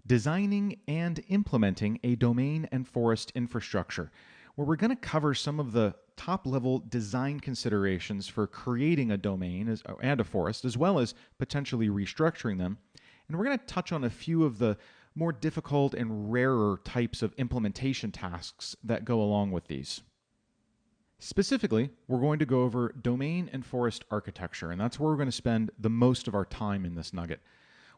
designing and implementing a domain and forest infrastructure, where we're going to cover some of the top level design considerations for creating a domain and a forest, as well as potentially restructuring them. And we're going to touch on a few of the more difficult and rarer types of implementation tasks that go along with these. Specifically, we're going to go over domain and forest architecture, and that's where we're going to spend the most of our time in this nugget.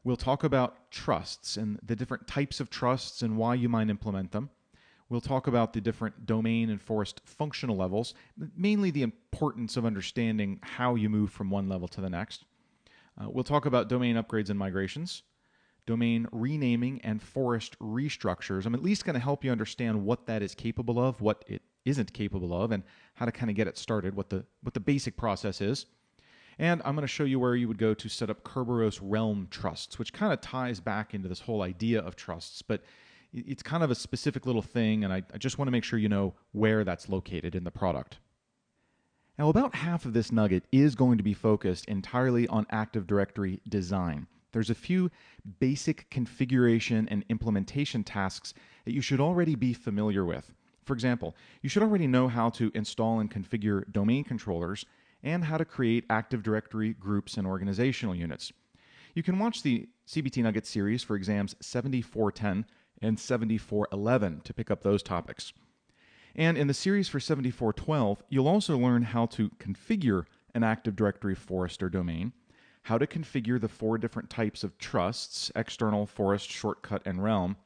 We'll talk about trusts and the different types of trusts and why you might implement them. We'll talk about the different domain and forest functional levels, mainly the importance of understanding how you move from one level to the next. We'll talk about domain upgrades and migrations, domain renaming, and forest restructures. I'm at least going to help you understand what that is capable of, what it isn't capable of, and how to kind of get it started, what the basic process is. And I'm going to show you where you would go to set up Kerberos Realm trusts, which kind of ties back into this whole idea of trusts, but it's kind of a specific little thing, and I just want to make sure you know where that's located in the product. Now, about half of this nugget is going to be focused entirely on Active Directory design. There's a few basic configuration and implementation tasks that you should already be familiar with. For example, you should already know how to install and configure domain controllers and how to create Active Directory groups and organizational units. You can watch the CBT Nugget series for exams 7410 and 7411 to pick up those topics. And in the series for 7412, you'll also learn how to configure an Active Directory forest or domain, how to configure the 4 different types of trusts: external, forest, shortcut, and realm,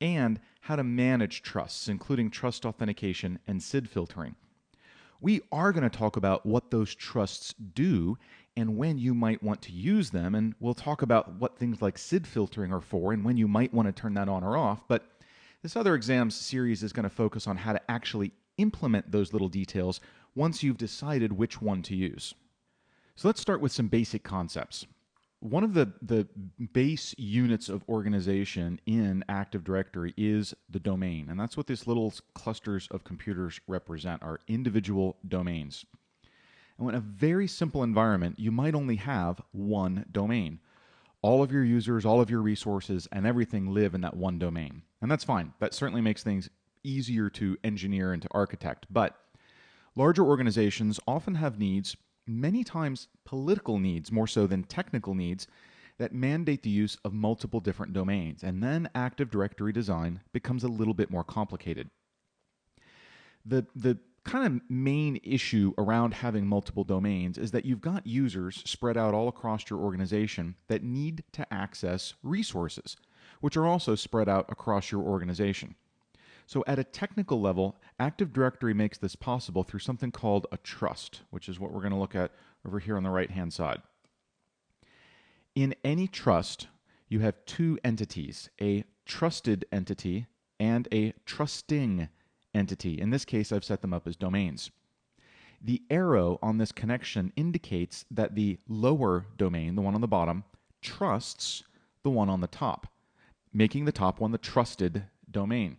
and how to manage trusts, including trust authentication and SID filtering. We are going to talk about what those trusts do and when you might want to use them, and we'll talk about what things like SID filtering are for and when you might want to turn that on or off. But this other exams series is going to focus on how to actually implement those little details once you've decided which one to use. So let's start with some basic concepts. One of the base units of organization in Active Directory is the domain, and that's what these little clusters of computers represent, are individual domains. And in a very simple environment, you might only have one domain. All of your users, all of your resources, and everything live in that one domain. And that's fine. That certainly makes things easier to engineer and to architect. But larger organizations often have needs, many times political needs more so than technical needs, that mandate the use of multiple different domains, and then Active Directory design becomes a little bit more complicated. The kind of main issue around having multiple domains is that you've got users spread out all across your organization that need to access resources, which are also spread out across your organization. So at a technical level, Active Directory makes this possible through something called a trust, which is what we're going to look at over here on the right-hand side. In any trust, you have 2 entities, a trusted entity and a trusting entity. In this case, I've set them up as domains. The arrow on this connection indicates that the lower domain, the one on the bottom, trusts the one on the top, making the top one the trusted domain.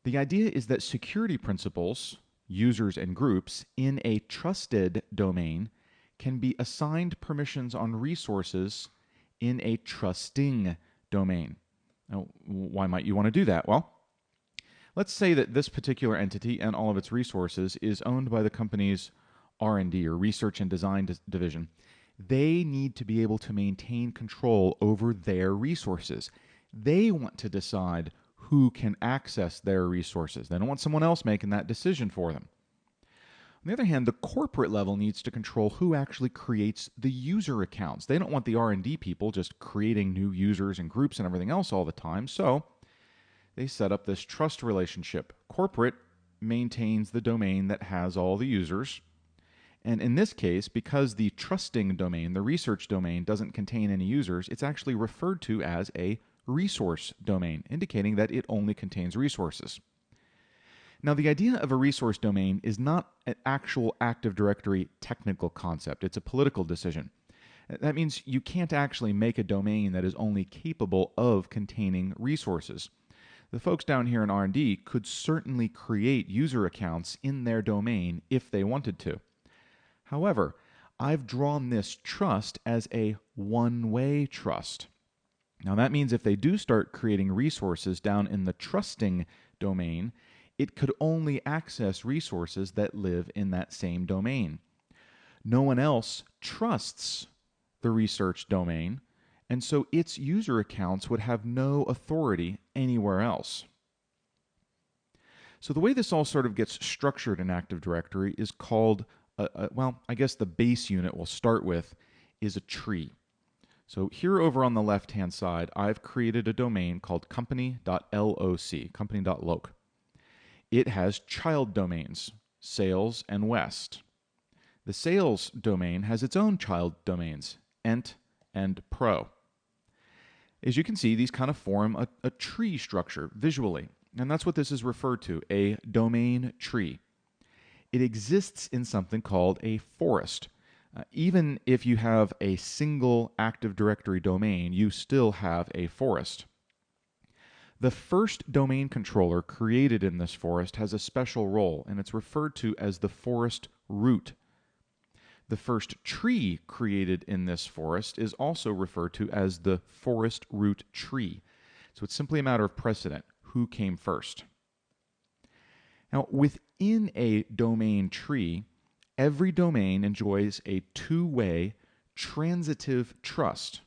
The idea is that security principals, users and groups, in a trusted domain can be assigned permissions on resources in a trusting domain. Now, why might you want to do that? Well, let's say that this particular entity and all of its resources is owned by the company's R&D, or Research and Design Division. They need to be able to maintain control over their resources. They want to decide who can access their resources. They don't want someone else making that decision for them. On the other hand, the corporate level needs to control who actually creates the user accounts. They don't want the R&D people just creating new users and groups and everything else all the time, so they set up this trust relationship. Corporate maintains the domain that has all the users, and in this case, because the trusting domain, the research domain, doesn't contain any users, it's actually referred to as a resource domain, indicating that it only contains resources. Now, the idea of a resource domain is not an actual Active Directory technical concept. It's a political decision. That means you can't actually make a domain that is only capable of containing resources. The folks down here in R&D could certainly create user accounts in their domain if they wanted to. However, I've drawn this trust as a one-way trust. Now, that means if they do start creating resources down in the trusting domain, it could only access resources that live in that same domain. No one else trusts the research domain, and so its user accounts would have no authority anywhere else. So the way this all sort of gets structured in Active Directory is called, well, I guess the base unit we'll start with is a tree. So here over on the left-hand side, I've created a domain called company.loc, company.loc. It has child domains, sales and west. The sales domain has its own child domains, ent and pro. As you can see, these kind of form a tree structure visually, and that's what this is referred to, a domain tree. It exists in something called a forest. Even if you have a single Active Directory domain, you still have a forest. The first domain controller created in this forest has a special role, and it's referred to as the forest root. The first tree created in this forest is also referred to as the forest root tree. So it's simply a matter of precedent. Who came first? Now, within a domain tree, every domain enjoys a two-way transitive trust.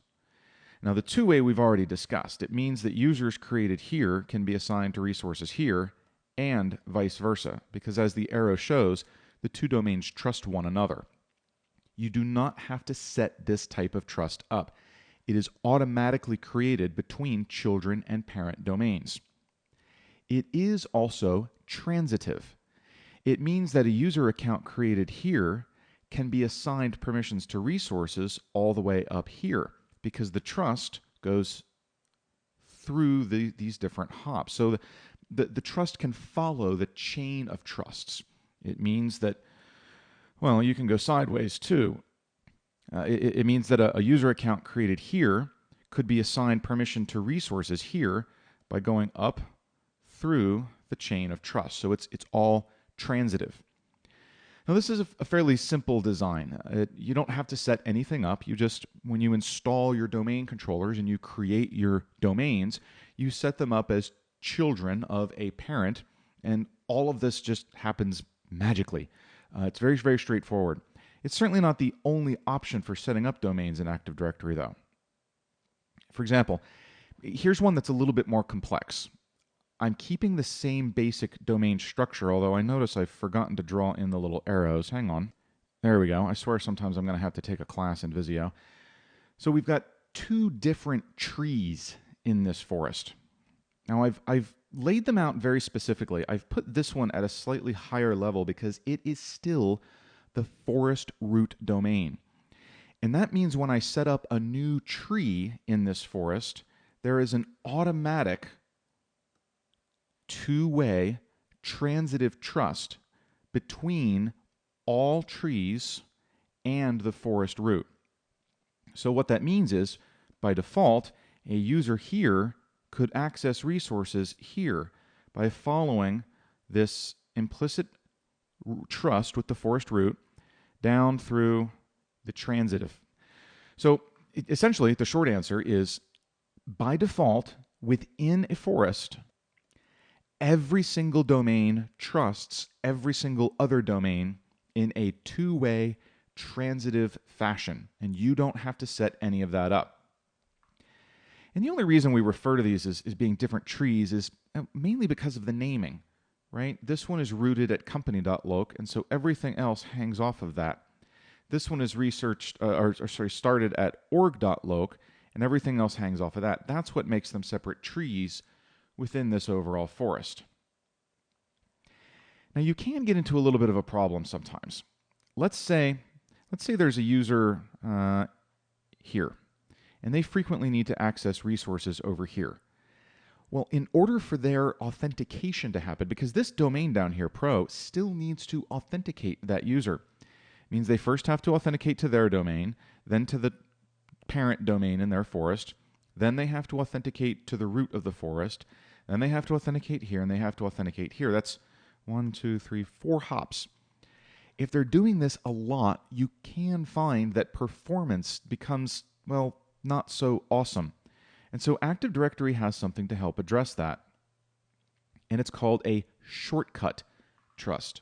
Now, the two-way we've already discussed. It means that users created here can be assigned to resources here and vice versa, because as the arrow shows, the two domains trust one another. You do not have to set this type of trust up. It is automatically created between children and parent domains. It is also transitive. It means that a user account created here can be assigned permissions to resources all the way up here, because the trust goes through these different hops. So the trust can follow the chain of trusts. It means that, well, you can go sideways too. It means that a user account created here could be assigned permission to resources here by going up through the chain of trust. So it's all transitive. Now, this is a fairly simple design. You don't have to set anything up. You just, when you install your domain controllers and you create your domains, you set them up as children of a parent, and all of this just happens magically. It's very, very straightforward. It's certainly not the only option for setting up domains in Active Directory, though. For example, here's one that's a little bit more complex. I'm keeping the same basic domain structure, although I notice I've forgotten to draw in the little arrows. Hang on. There we go. I swear sometimes I'm going to have to take a class in Visio. So we've got two different trees in this forest. Now I've laid them out very specifically. I've put this one at a slightly higher level because it is still the forest root domain. And that means when I set up a new tree in this forest, there is an automatic two-way transitive trust between all trees and the forest root. So what that means is, by default, a user here could access resources here by following this implicit trust with the forest root down through the transitive. So essentially, the short answer is, by default, within a forest, every single domain trusts every single other domain in a two-way transitive fashion, and you don't have to set any of that up. And the only reason we refer to these as being different trees is mainly because of the naming, right? This one is rooted at company.loc, and so everything else hangs off of that. This one is started at org.loc, and everything else hangs off of that. That's what makes them separate trees within this overall forest. Now, you can get into a little bit of a problem sometimes. Let's say there's a user here, and they frequently need to access resources over here. Well, in order for their authentication to happen, because this domain down here, pro, still needs to authenticate that user. It means they first have to authenticate to their domain, then to the parent domain in their forest, then they have to authenticate to the root of the forest, then they have to authenticate here, and they have to authenticate here. That's 4 hops. If they're doing this a lot, you can find that performance becomes, well, not so awesome. And so Active Directory has something to help address that. And it's called a shortcut trust.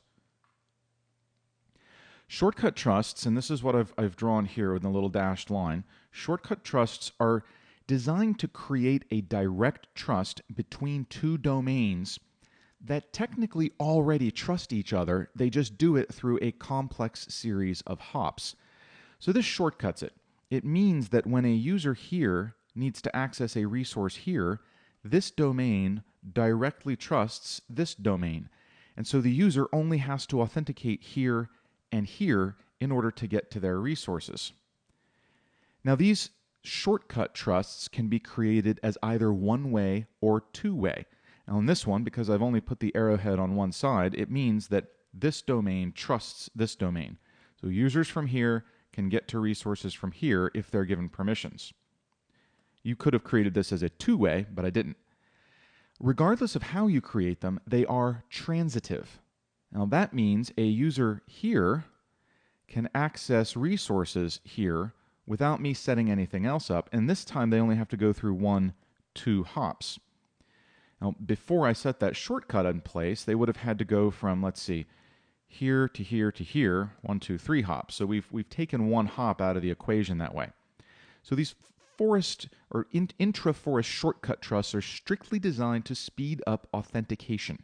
Shortcut trusts, and this is what I've drawn here with a little dashed line, shortcut trusts are designed to create a direct trust between two domains that technically already trust each other. They just do it through a complex series of hops. So this shortcuts it. It means that when a user here needs to access a resource here, this domain directly trusts this domain. And so the user only has to authenticate here and here in order to get to their resources. Now these shortcut trusts can be created as either one-way or two-way. Now in this one, because I've only put the arrowhead on one side, it means that this domain trusts this domain. So users from here can get to resources from here if they're given permissions. You could have created this as a two-way, but I didn't. Regardless of how you create them, they are transitive. Now that means a user here can access resources here without me setting anything else up, and this time they only have to go through 2 hops. Now before I set that shortcut in place, they would have had to go from, let's see, here to here to here, 1, 2, 3 hops. So we've taken 1 hop out of the equation that way. So these forest or intra-forest shortcut trusts are strictly designed to speed up authentication.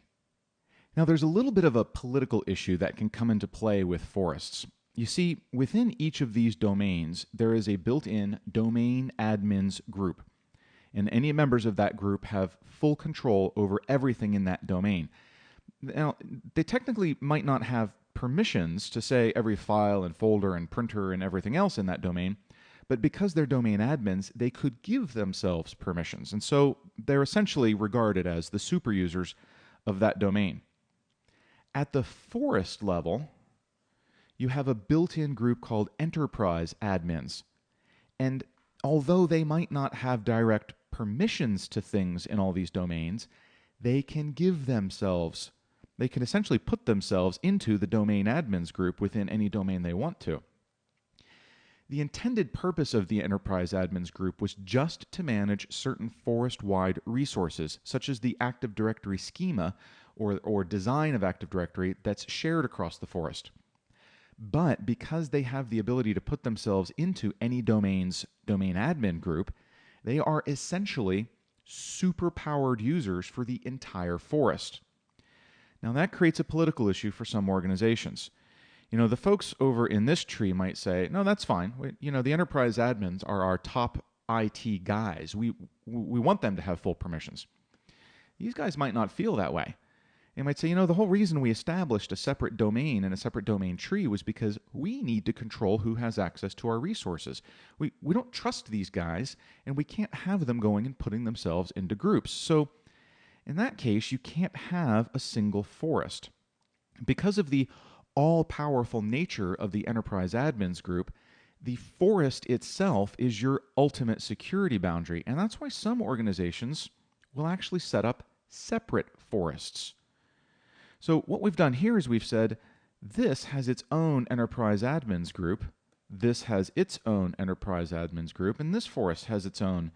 Now there's a little bit of a political issue that can come into play with forests. You see, within each of these domains, there is a built-in domain admins group. And any members of that group have full control over everything in that domain. Now, they technically might not have permissions to say every file and folder and printer and everything else in that domain, but because they're domain admins, they could give themselves permissions. And so they're essentially regarded as the super users of that domain. At the forest level, you have a built-in group called enterprise admins. And although they might not have direct permissions to things in all these domains, they can give themselves, they can essentially put themselves into the domain admins group within any domain they want to. The intended purpose of the enterprise admins group was just to manage certain forest-wide resources, such as the Active Directory schema or design of Active Directory that's shared across the forest. But because they have the ability to put themselves into any domain's domain admin group, they are essentially super-powered users for the entire forest. Now that creates a political issue for some organizations. You know, the folks over in this tree might say, no, that's fine. The enterprise admins are our top IT guys. We want them to have full permissions. These guys might not feel that way. They might say, the whole reason we established a separate domain and a separate domain tree was because we need to control who has access to our resources. We don't trust these guys, and we can't have them going and putting themselves into groups. So in that case, you can't have a single forest. Because of the all-powerful nature of the enterprise admins group, the forest itself is your ultimate security boundary, and that's why some organizations will actually set up separate forests. So what we've done here is we've said this has its own enterprise admins group, this has its own enterprise admins group, and this forest has its own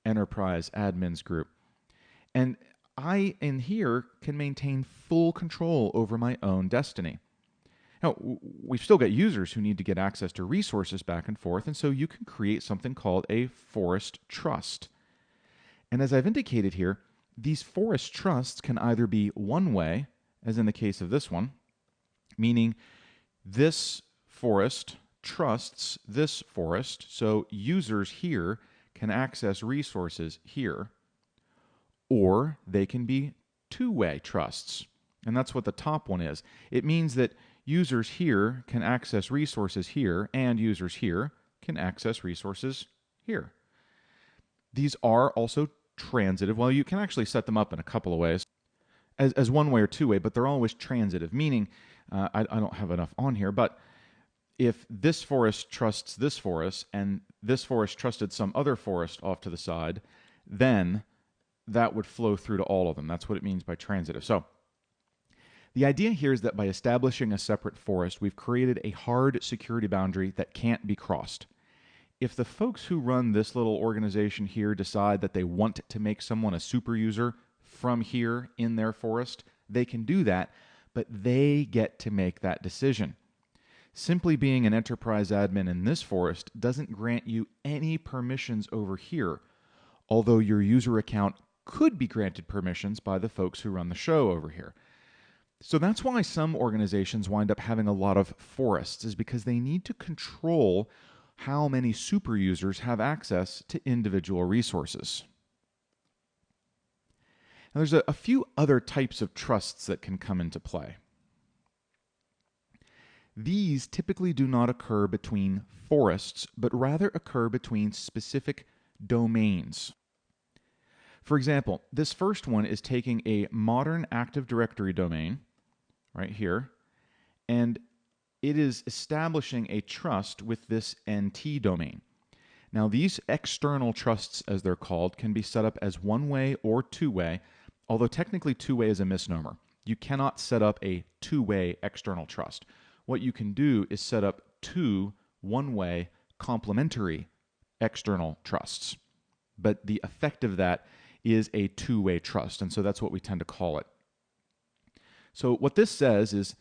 enterprise admins group. And I, in here, can maintain full control over my own destiny. Now, we've still got users who need to get access to resources back and forth, and so you can create something called a forest trust. And as I've indicated here, these forest trusts can either be one-way, as in the case of this one, meaning this forest trusts this forest, so users here can access resources here, or they can be two-way trusts, and that's what the top one is. It means that users here can access resources here, and users here can access resources here. These are also transitive. Well, you can actually set them up in a couple of ways, as one-way or two-way, but they're always transitive, meaning, I don't have enough on here, but if this forest trusts this forest, and this forest trusted some other forest off to the side, then that would flow through to all of them. That's what it means by transitive. So the idea here is that by establishing a separate forest, we've created a hard security boundary that can't be crossed. if the folks who run this little organization here decide that they want to make someone a super user from here in their forest, they can do that, but they get to make that decision. Simply being an enterprise admin in this forest doesn't grant you any permissions over here, although your user account could be granted permissions by the folks who run the show over here. So that's why some organizations wind up having a lot of forests, is because they need to control how many super users have access to individual resources. Now, there's a few other types of trusts that can come into play. These typically do not occur between forests, but rather occur between specific domains. For example, this first one is taking a modern Active Directory domain, right here, and it is establishing a trust with this NT domain. Now, these external trusts, as they're called, can be set up as one-way or two-way, although technically two-way is a misnomer. You cannot set up a two-way external trust. What you can do is set up two one-way complementary external trusts. But the effect of that is a two-way trust, and so that's what we tend to call it. So what this says is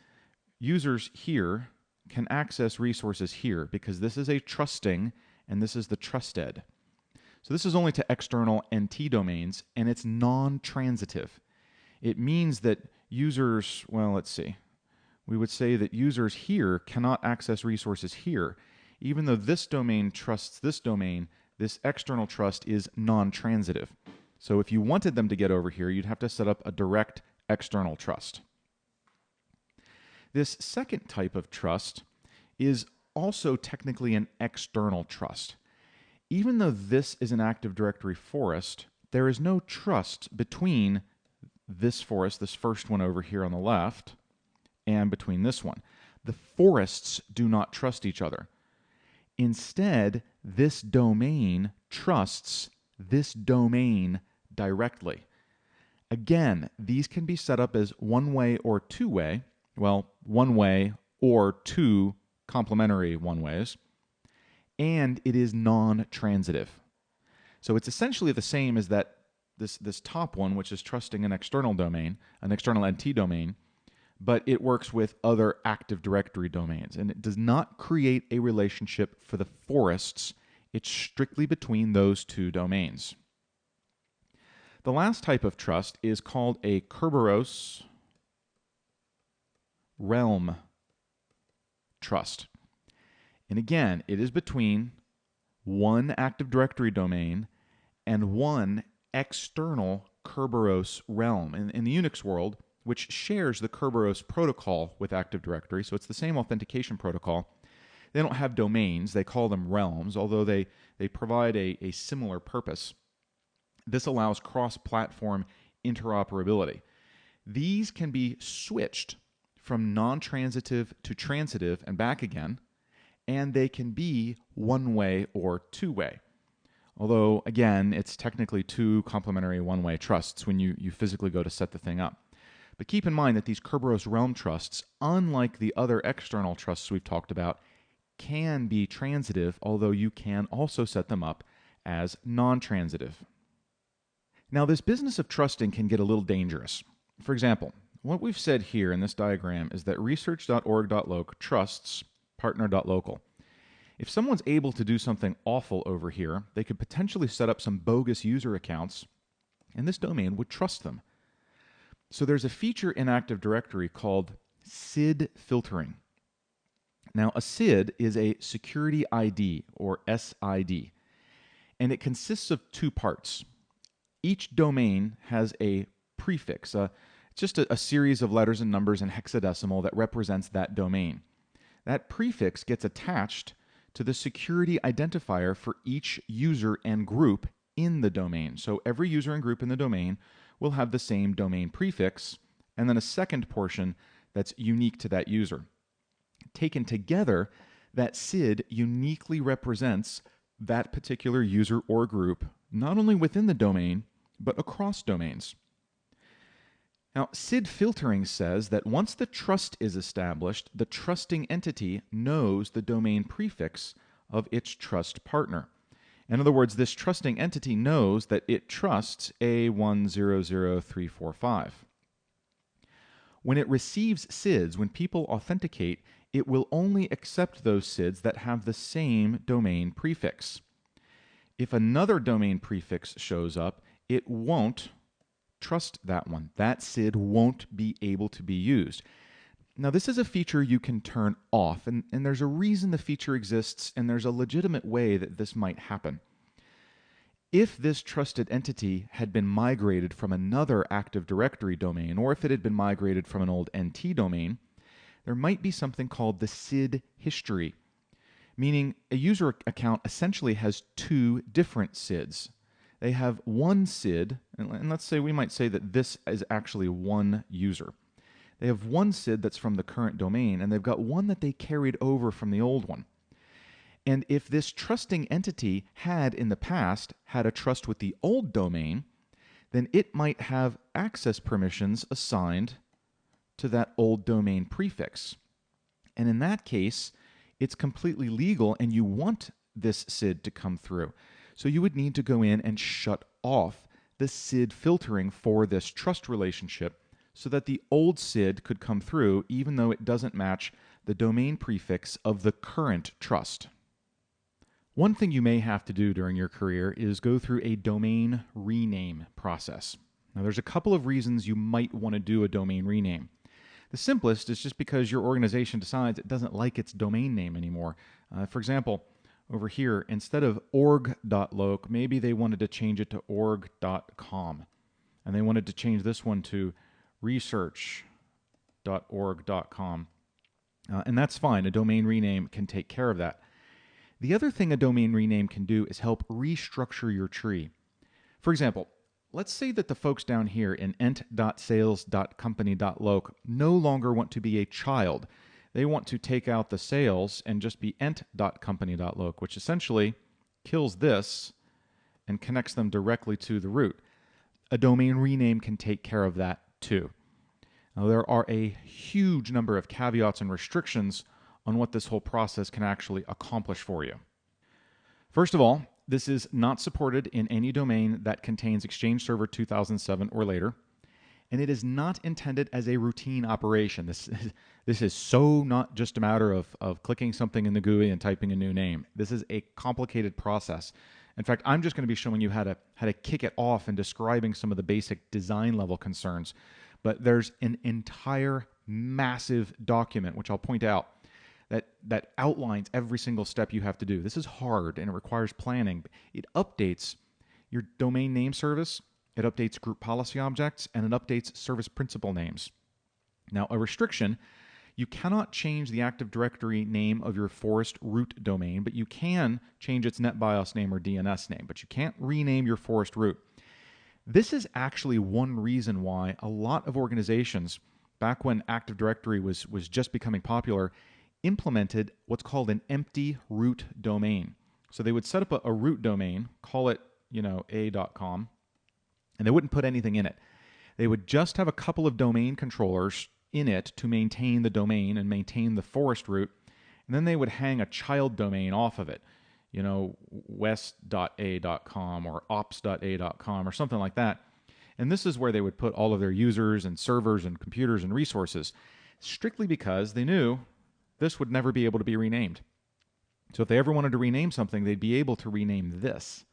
users here can access resources here because this is a trusting and this is the trusted. So this is only to external NT domains, and it's non-transitive. It means that users, well, let's see. We would say that users here cannot access resources here. Even though this domain trusts this domain, this external trust is non-transitive. So if you wanted them to get over here, you'd have to set up a direct external trust. This second type of trust is also technically an external trust. Even though this is an Active Directory forest, there is no trust between this forest, this first one over here on the left, and between this one. The forests do not trust each other. Instead, this domain trusts this domain directly. Again, these can be set up as one-way or two-way. Well, one-way or two complementary one-ways. And it is non-transitive. So it's essentially the same as that this top one, which is trusting an external domain, an external NT domain, but it works with other Active Directory domains. And it does not create a relationship for the forests. It's strictly between those two domains. The last type of trust is called a Kerberos realm trust. And again, it is between one Active Directory domain and one external Kerberos realm. In the Unix world, which shares the Kerberos protocol with Active Directory, so it's the same authentication protocol, they don't have domains. They call them realms, although they provide a similar purpose. This allows cross-platform interoperability. These can be switched from non-transitive to transitive and back again, and they can be one-way or two-way. Although, again, it's technically two complementary one-way trusts when you physically go to set the thing up. But keep in mind that these Kerberos realm trusts, unlike the other external trusts we've talked about, can be transitive, although you can also set them up as non-transitive. Now, this business of trusting can get a little dangerous. For example, what we've said here in this diagram is that research.org.loc trusts partner.local. If someone's able to do something awful over here, they could potentially set up some bogus user accounts, and this domain would trust them. So there's a feature in Active Directory called SID filtering. Now, a SID is a security ID, or SID, and it consists of two parts. Each domain has a prefix, just a series of letters and numbers in hexadecimal that represents that domain. That prefix gets attached to the security identifier for each user and group in the domain. So every user and group in the domain will have the same domain prefix, and then a second portion that's unique to that user. Taken together, that SID uniquely represents that particular user or group, not only within the domain, but across domains. Now, SID filtering says that once the trust is established, the trusting entity knows the domain prefix of its trust partner. In other words, this trusting entity knows that it trusts A100345. When it receives SIDs, when people authenticate, it will only accept those SIDs that have the same domain prefix. If another domain prefix shows up, it won't trust that one. That SID won't be able to be used. Now, this is a feature you can turn off, and there's a reason the feature exists, and there's a legitimate way that this might happen. If this trusted entity had been migrated from another Active Directory domain, or if it had been migrated from an old NT domain, there might be something called the SID history, meaning a user account essentially has two different SIDs. They have one SID, and let's say we might say that this is actually one user. They have one SID that's from the current domain, and they've got one that they carried over from the old one. And if this trusting entity had in the past had a trust with the old domain, then it might have access permissions assigned to that old domain prefix. And in that case, it's completely legal and you want this SID to come through. So you would need to go in and shut off the SID filtering for this trust relationship so that the old SID could come through even though it doesn't match the domain prefix of the current trust. One thing you may have to do during your career is go through a domain rename process. Now, there's a couple of reasons you might want to do a domain rename. The simplest is just because your organization decides it doesn't like its domain name anymore. For example, over here, instead of org.loc, maybe they wanted to change it to org.com. And they wanted to change this one to research.org.com. And that's fine. A domain rename can take care of that. The other thing a domain rename can do is help restructure your tree. For example, let's say that the folks down here in ent.sales.company.loc no longer want to be a child. They want to take out the sales and just be ent.company.loc, which essentially kills this and connects them directly to the root. A domain rename can take care of that too. Now, there are a huge number of caveats and restrictions on what this whole process can actually accomplish for you. First of all, this is not supported in any domain that contains Exchange Server 2007 or later, and it is not intended as a routine operation. This is so not just a matter of clicking something in the GUI and typing a new name. This is a complicated process. In fact, I'm just going to be showing you how to kick it off and describing some of the basic design level concerns. But there's an entire massive document, which I'll point out, that outlines every single step you have to do. This is hard and it requires planning. It updates your domain name service, it updates group policy objects, and it updates service principal names. Now, a restriction, you cannot change the Active Directory name of your forest root domain, but you can change its NetBIOS name or DNS name, but you can't rename your forest root. This is actually one reason why a lot of organizations, back when Active Directory was just becoming popular, implemented what's called an empty root domain. So they would set up a root domain, call it, a.com, and they wouldn't put anything in it. They would just have a couple of domain controllers in it to maintain the domain and maintain the forest root, and then they would hang a child domain off of it, west.a.com or ops.a.com or something like that. And this is where they would put all of their users and servers and computers and resources, strictly because they knew this would never be able to be renamed. So if they ever wanted to rename something, they'd be able to rename this.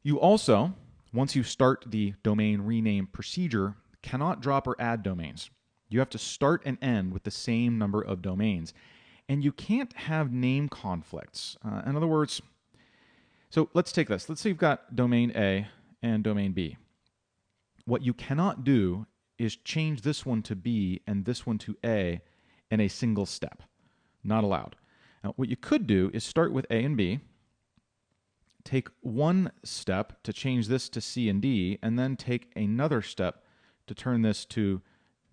You also, once you start the domain rename procedure, cannot drop or add domains. You have to start and end with the same number of domains. And you can't have name conflicts. In other words, so let's take this. Let's say you've got domain A and domain B. What you cannot do is change this one to B and this one to A in a single step. Not allowed. Now, what you could do is start with A and B, take one step to change this to C and D, and then take another step to turn this to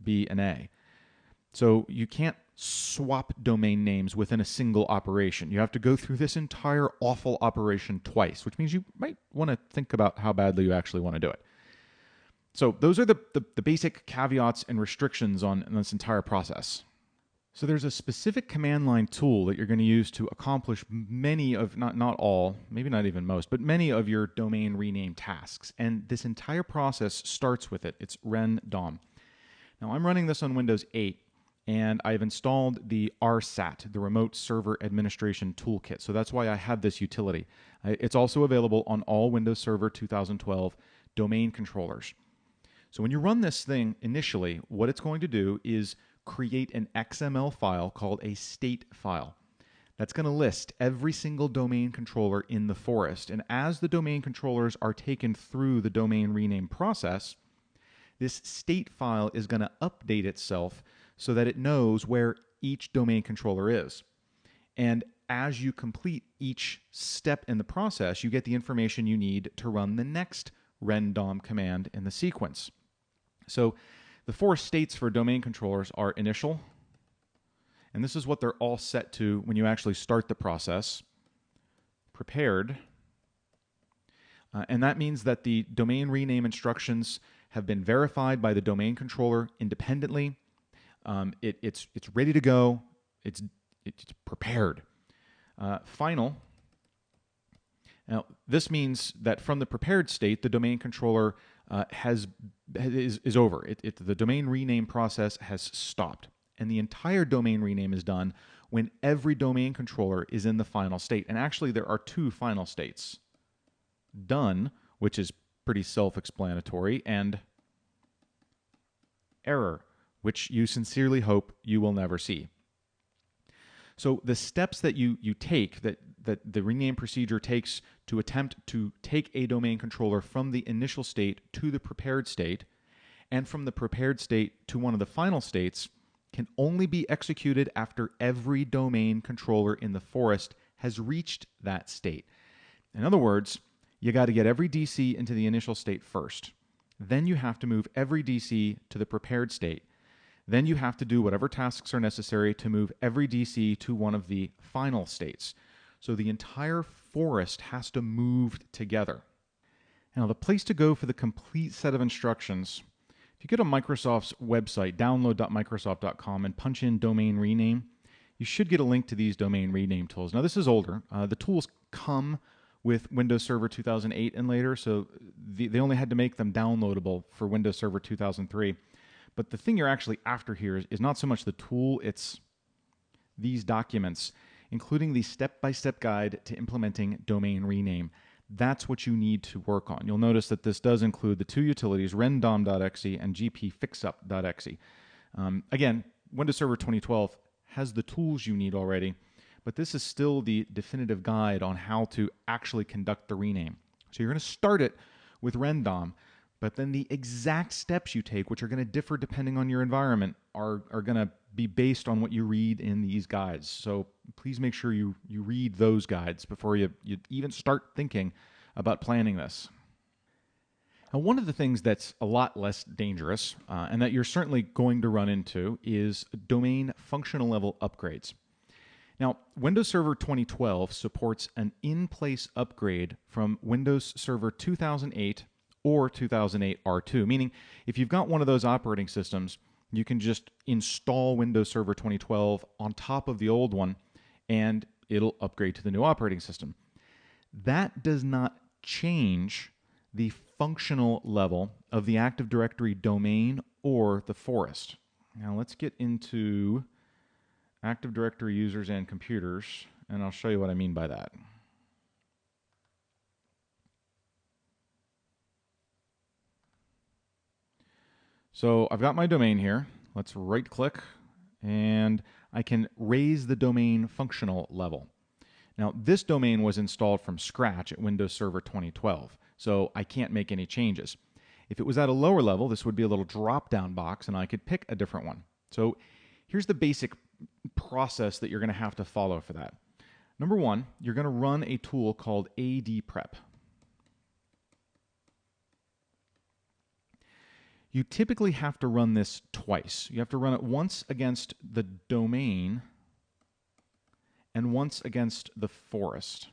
B and A. So you can't swap domain names within a single operation. You have to go through this entire awful operation twice, which means you might want to think about how badly you actually want to do it. So those are the basic caveats and restrictions on this entire process. So there's a specific command line tool that you're going to use to accomplish many of, not all, maybe not even most, but many of your domain rename tasks. And this entire process starts with it. It's rendom. Now I'm running this on Windows 8, and I've installed the RSAT, the Remote Server Administration Toolkit. So that's why I have this utility. It's also available on all Windows Server 2012 domain controllers. So when you run this thing initially, what it's going to do is create an XML file called a state file. That's going to list every single domain controller in the forest. And as the domain controllers are taken through the domain rename process, this state file is going to update itself so that it knows where each domain controller is. And as you complete each step in the process, you get the information you need to run the next rendom command in the sequence. So the four states for domain controllers are initial, and this is what they're all set to when you actually start the process, prepared, and that means that the domain rename instructions have been verified by the domain controller independently. It's ready to go. It's prepared. Final. Now, this means that from the prepared state, the domain controller is over. The domain rename process has stopped, and the entire domain rename is done when every domain controller is in the final state. And actually, there are two final states: done, which is pretty self-explanatory, and error, which you sincerely hope you will never see. So the steps that you take, that the rename procedure takes to attempt to take a domain controller from the initial state to the prepared state, and from the prepared state to one of the final states, can only be executed after every domain controller in the forest has reached that state. In other words, you got to get every DC into the initial state first. Then you have to move every DC to the prepared state. Then you have to do whatever tasks are necessary to move every DC to one of the final states. So the entire forest has to move together. Now, the place to go for the complete set of instructions, if you go to Microsoft's website, download.microsoft.com, and punch in domain rename, you should get a link to these domain rename tools. Now, this is older. The tools come with Windows Server 2008 and later, so they only had to make them downloadable for Windows Server 2003. But the thing you're actually after here is not so much the tool, it's these documents, including the step-by-step guide to implementing domain rename. That's what you need to work on. You'll notice that this does include the two utilities, rendom.exe and gpfixup.exe. Again, Windows Server 2012 has the tools you need already, but this is still the definitive guide on how to actually conduct the rename. So you're going to start it with rendom, but then the exact steps you take, which are going to differ depending on your environment, are going to be based on what you read in these guides. So please make sure you read those guides before you even start thinking about planning this. Now, one of the things that's a lot less dangerous, and that you're certainly going to run into, is domain functional level upgrades. Now, Windows Server 2012 supports an in-place upgrade from Windows Server 2008 or 2008 R2, meaning if you've got one of those operating systems, you can just install Windows Server 2012 on top of the old one, and it'll upgrade to the new operating system. That does not change the functional level of the Active Directory domain or the forest. Now let's get into Active Directory users and computers, and I'll show you what I mean by that. So I've got my domain here. Let's right click, and I can raise the domain functional level. Now, this domain was installed from scratch at Windows Server 2012, so I can't make any changes. If it was at a lower level, this would be a little drop-down box, and I could pick a different one. So here's the basic process that you're going to have to follow for that. Number one, you're going to run a tool called AdPrep. You typically have to run this twice. You have to run it once against the domain and once against the forest.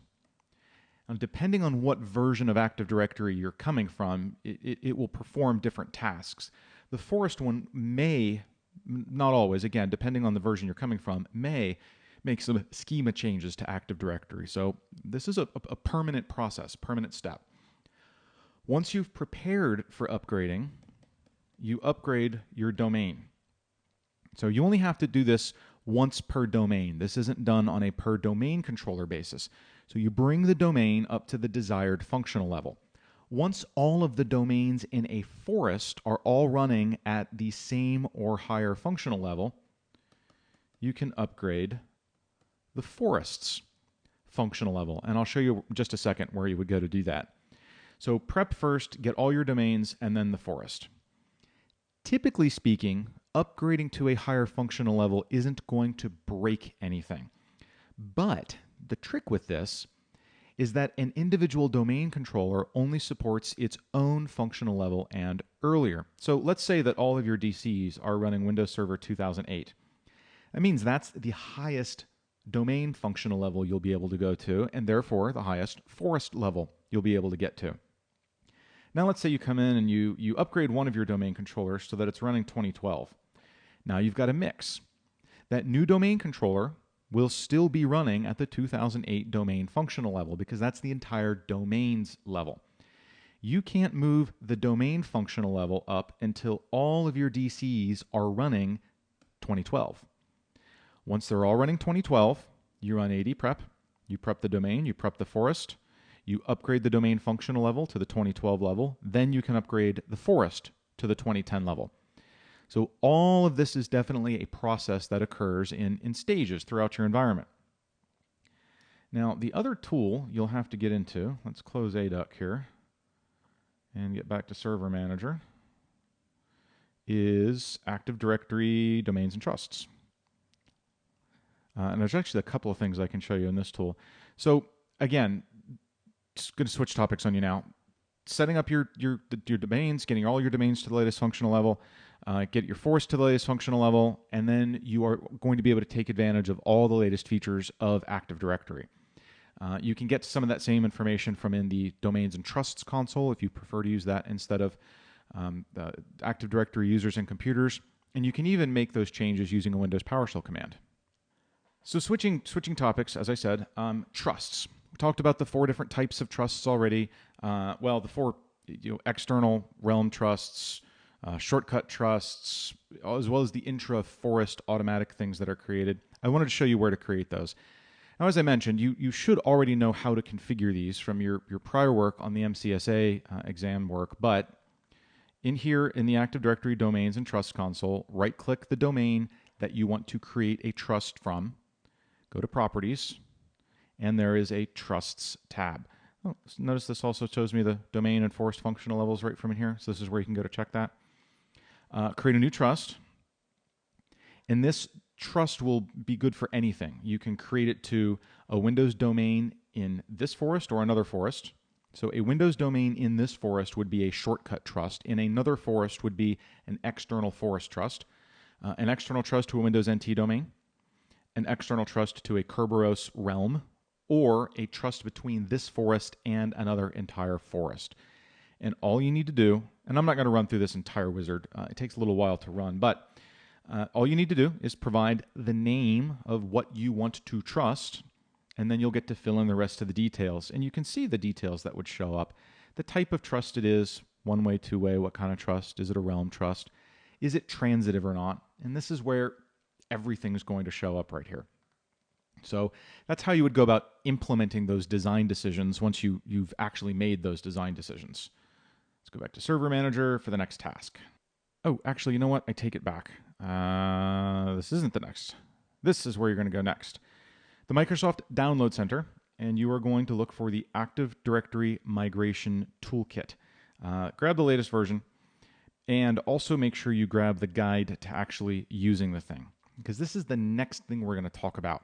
Now, depending on what version of Active Directory you're coming from, it will perform different tasks. The forest one may not always, again, depending on the version you're coming from, may make some schema changes to Active Directory. So this is a permanent process, permanent step. Once you've prepared for upgrading, you upgrade your domain. So you only have to do this once per domain. This isn't done on a per domain controller basis. So you bring the domain up to the desired functional level. Once all of the domains in a forest are all running at the same or higher functional level, you can upgrade the forest's functional level. And I'll show you in just a second where you would go to do that. So prep first, get all your domains, and then the forest. Typically speaking, upgrading to a higher functional level isn't going to break anything. But the trick with this is that an individual domain controller only supports its own functional level and earlier. So let's say that all of your DCs are running Windows Server 2008. That means that's the highest domain functional level you'll be able to go to, and therefore the highest forest level you'll be able to get to. Now let's say you come in and you upgrade one of your domain controllers so that it's running 2012. Now you've got a mix. That new domain controller will still be running at the 2008 domain functional level because that's the entire domains level. You can't move the domain functional level up until all of your DCs are running 2012. Once they're all running 2012, you run AD prep, you prep the domain, you prep the forest, you upgrade the domain functional level to the 2012 level, then you can upgrade the forest to the 2010 level. So all of this is definitely a process that occurs in stages throughout your environment. Now, the other tool you'll have to get into, let's close ADUC here and get back to Server Manager, is Active Directory Domains and Trusts. And there's actually a couple of things I can show you in this tool. So again, just going to switch topics on you now. Setting up your domains, getting all your domains to the latest functional level, get your forest to the latest functional level, and then you are going to be able to take advantage of all the latest features of Active Directory. You can get some of that same information from in the Domains and Trusts console if you prefer to use that instead of the Active Directory users and computers. And you can even make those changes using a Windows PowerShell command. So switching topics, as I said, trusts. We talked about the 4 different types of trusts already. Well, the 4 external realm trusts, shortcut trusts, as well as the intra-forest automatic things that are created. I wanted to show you where to create those. Now, as I mentioned, you should already know how to configure these from your prior work on the MCSA exam work, but in here in the Active Directory Domains and Trusts console, right-click the domain that you want to create a trust from, go to Properties, and there is a Trusts tab. Oh, notice this also shows me the domain and forest functional levels right from in here, so this is where you can go to check that. Create a new trust, and this trust will be good for anything. You can create it to a Windows domain in this forest or another forest. So a Windows domain in this forest would be a shortcut trust. In another forest would be an external forest trust. An external trust to a Windows NT domain, an external trust to a Kerberos realm, or a trust between this forest and another entire forest. And all you need to do, and I'm not going to run through this entire wizard, it takes a little while to run, but all you need to do is provide the name of what you want to trust, and then you'll get to fill in the rest of the details. And you can see the details that would show up. The type of trust it is, one-way, two-way, what kind of trust, is it a realm trust, is it transitive or not? And this is where everything is going to show up right here. So that's how you would go about implementing those design decisions once you've actually made those design decisions. Let's go back to Server Manager for the next task. Oh, actually, you know what? I take it back. This isn't the next. This is where you're going to go next. The Microsoft Download Center, and you are going to look for the Active Directory Migration Toolkit. Grab the latest version, and also make sure you grab the guide to actually using the thing, because this is the next thing we're going to talk about,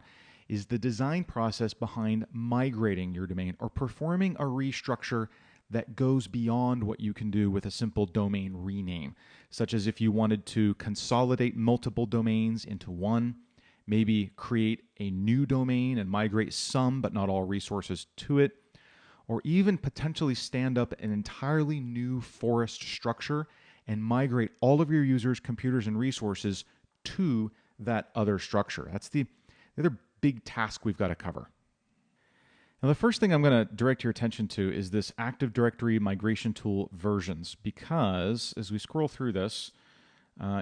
is the design process behind migrating your domain or performing a restructure that goes beyond what you can do with a simple domain rename, such as if you wanted to consolidate multiple domains into one, maybe create a new domain and migrate some but not all resources to it, or even potentially stand up an entirely new forest structure and migrate all of your users, computers, and resources to that other structure. That's the other big task we've got to cover. Now, the first thing I'm going to direct your attention to is this Active Directory migration tool versions, because as we scroll through this,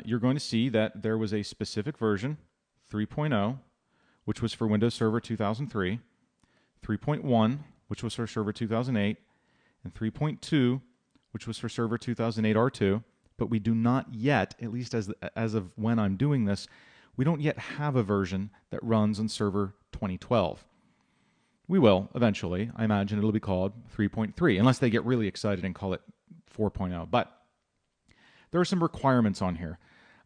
you're going to see that there was a specific version, 3.0, which was for Windows Server 2003, 3.1, which was for Server 2008, and 3.2, which was for Server 2008 R2. But we do not yet, at least as of when I'm doing this, we don't yet have a version that runs on Server 2012. We will eventually. I imagine it'll be called 3.3, unless they get really excited and call it 4.0. But there are some requirements on here.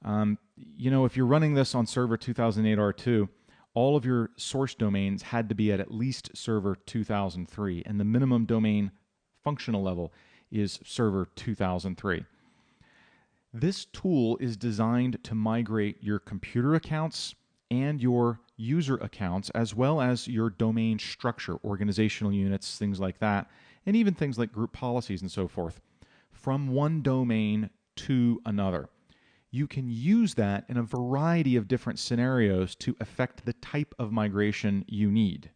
If you're running this on Server 2008 R2, all of your source domains had to be at least Server 2003, and the minimum domain functional level is Server 2003. This tool is designed to migrate your computer accounts and your user accounts, as well as your domain structure, organizational units, things like that, and even things like group policies and so forth, from one domain to another. You can use that in a variety of different scenarios to affect the type of migration you need.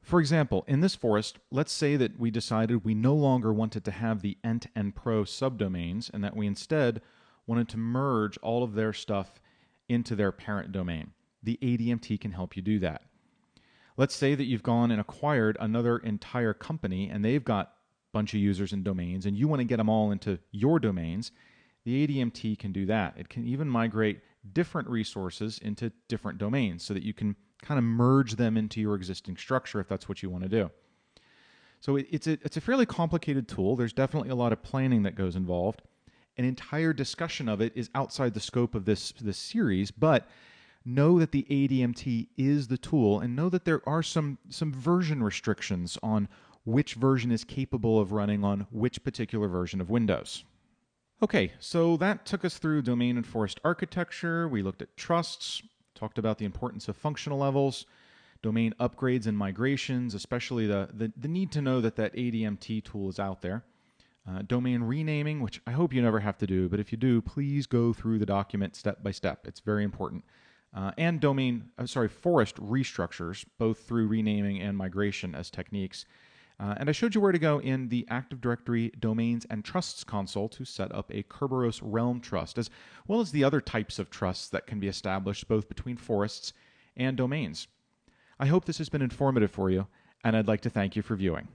For example, in this forest, let's say that we decided we no longer wanted to have the ent and pro subdomains, and that we instead wanted to merge all of their stuff into their parent domain. The ADMT can help you do that. Let's say that you've gone and acquired another entire company, and they've got a bunch of users and domains, and you want to get them all into your domains. The ADMT can do that. It can even migrate different resources into different domains so that you can kind of merge them into your existing structure if that's what you want to do. So it's a fairly complicated tool. There's definitely a lot of planning that goes involved. An entire discussion of it is outside the scope of this series, but know that the ADMT is the tool, and know that there are some version restrictions on which version is capable of running on which particular version of Windows. Okay, so that took us through domain and forest architecture. We looked at trusts, talked about the importance of functional levels, domain upgrades and migrations, especially the need to know that ADMT tool is out there. Domain renaming, which I hope you never have to do, but if you do, please go through the document step by step. It's very important. And forest restructures, both through renaming and migration as techniques. And I showed you where to go in the Active Directory Domains and Trusts console to set up a Kerberos Realm Trust, as well as the other types of trusts that can be established both between forests and domains. I hope this has been informative for you, and I'd like to thank you for viewing.